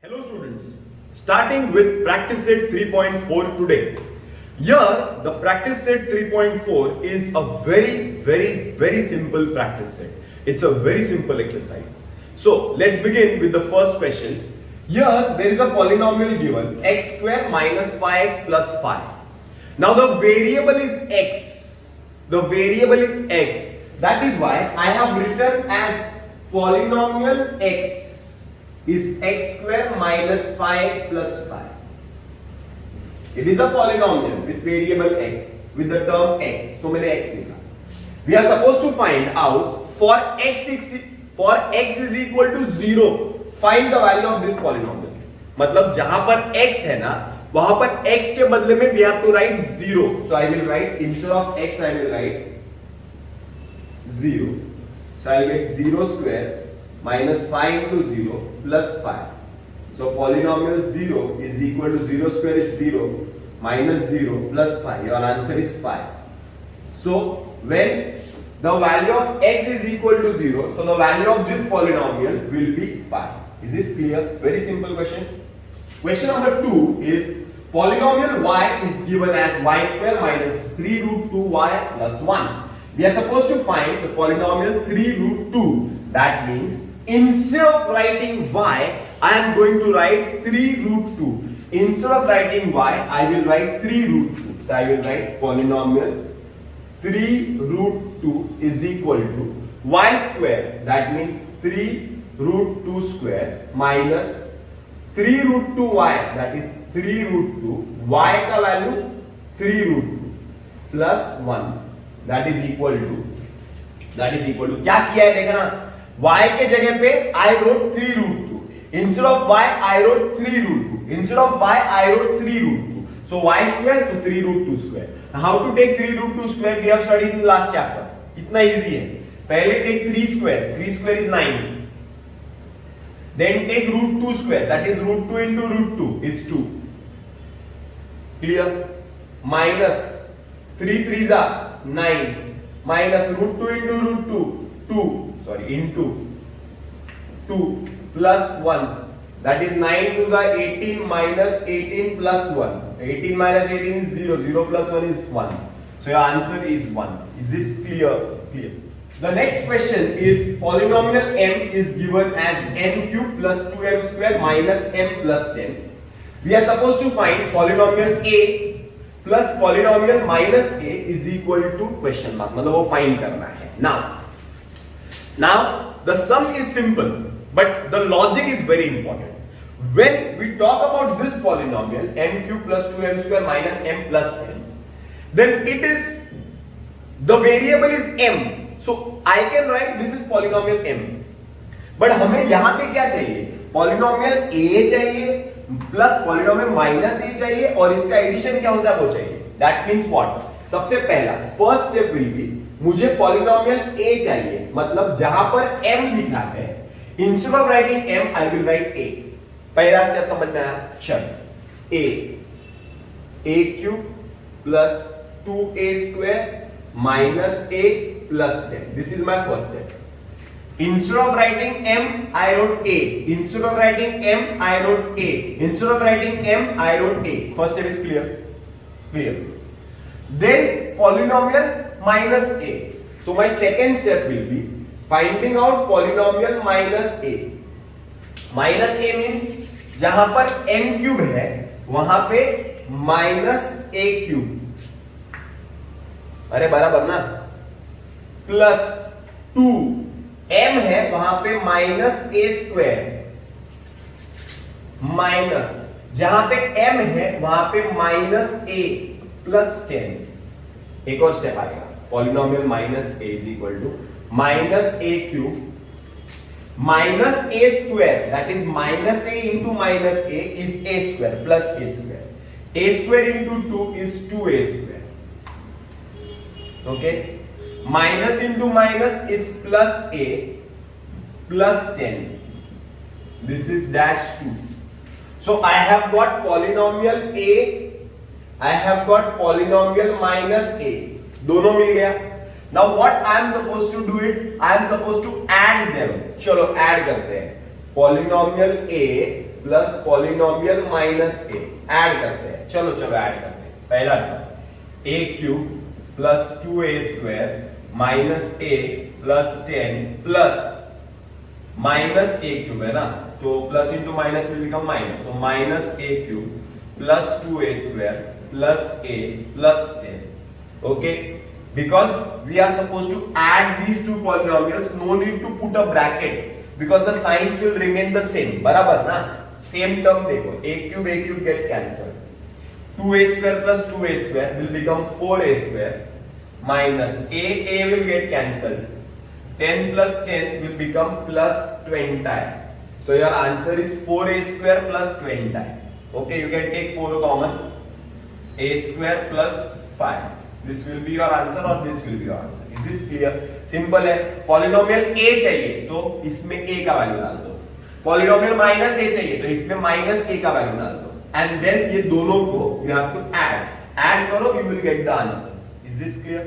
Hello students, starting with practice set 3.4 today. Here the practice set 3.4 is a very simple practice set. It's a very simple exercise. So let's begin with the first question. Here there is a polynomial given x square minus 5x plus 5. Now the variable is x. The variable is x. That is why I have written as polynomial x is x square minus 5x plus 5. It is a polynomial with variable x, with the term x. So मैंने x लिखा. We are supposed to find out for x is equal to 0. Find the value of this polynomial. मतलब जहां पर x है ना, वहां पर x के बदले में we have to write 0. So I will write instead of x I will write 0. So I will get 0 square minus 5 into 0 plus 5. So polynomial 0 is equal to 0 square is 0 minus 0 plus 5. Your answer is 5. So when the value of x is equal to 0, so the value of this polynomial will be 5. Is this clear? Very simple question. Question number 2 is polynomial y is given as y square minus 3 root 2y plus 1. We are supposed to find the polynomial 3 root 2. That means instead of writing y, I am going to write 3 root 2. Instead of writing y, I will write 3 root 2. So I will write polynomial 3 root 2 is equal to y square. That means 3 root 2 square minus 3 root 2y. That is 3 root 2. Y का value 3 root 2 plus 1. That is equal to क्या किया है देखना, y के जगह पे I wrote 3 root 2. Instead of y I wrote 3 root 2. Instead of y I wrote 3 root 2. So y square to 3 root 2 square. Now how to take 3 root 2 square we have studied in last chapter. इतना easy है. पहले take 3 square. 3 square is 9. Then take root 2 square. That is root 2 into root 2 is 2. Clear? Minus 3 3s are 9 minus root 2 into root 2 into 2 plus 1, that is 9 to the 18 minus 18 plus 1. 18 minus 18 is 0. 0 plus 1 is 1. So your answer is 1. Is this clear? Clear. The next question is polynomial m is given as m cube plus 2m square minus m plus 10. We are supposed to find polynomial a plus polynomial minus a is equal to question mark. मतलब वो find करना है. Now the sum is simple, but the logic is very important. When we talk about this polynomial m cube plus 2m square minus m plus n, then it is the variable is m. So I can write this is polynomial m. But हमें यहाँ पे क्या चाहिए? Polynomial a चाहिए plus polynomial minus ए चाहिए और इसका addition क्या होता है वो चाहिए. That means what? सबसे पहला फर्स्ट स्टेप विल बी मुझे पॉलिनोमियल ए चाहिए, मतलब जहां पर m लिखा है instead of writing m I will write a. पहला स्टेप समझ में आया? चल a cube plus 2a square minus a plus 10. This is my first step. Instead of writing m, I wrote a. Instead of writing m, I wrote a. Instead of writing m, I wrote a. First step is clear. Clear. Then polynomial minus a. So my second step will be finding out polynomial minus a. Minus a means जहां पर m cube है वहां पे minus a cube. अरे बराबर ना? Plus 2 m है वहां पे माइनस a स्क्वायर माइनस जहां पे m है वहां पे माइनस a प्लस 10. एक और स्टेप आएगा. Polynomial minus a is equal to minus a cube minus a square. That is minus a into minus a is a square plus a square. a square into 2 is 2a square. Okay. Minus into minus is plus a plus 10. This is dash 2. So I have got polynomial a, I have got polynomial minus a. दोनों मिल गया. Now what I am supposed to do it? I am supposed to add them. चलो add करते हैं. polynomial a plus polynomial minus a add करते हैं। चलो चलो add करते हैं। पहला term a cube plus 2a square minus a plus 10 plus minus a cube है ना, तो plus into minus will become minus, so minus a cube plus 2a square plus a plus 10. Okay, because we are supposed to add these two polynomials, no need to put a bracket because the signs will remain the same. बराबर ना, same term देखो, a cube gets cancelled, 2a square plus 2a square will become 4a square minus a will get cancelled, 10 plus 10 will become plus 20. So your answer is 4a square plus 20. Okay, you can take 4 common, a square plus 5. This will be your answer or this will be your answer. Is this clear? Simple है. Polynomial a चाहिए तो इसमें a का value डाल दो. Polynomial minus a चाहिए तो इसमें minus a का वैल्यू डाल दो. And then ये दोनों को you have to add. Add करो, you will get the answers. Is this clear?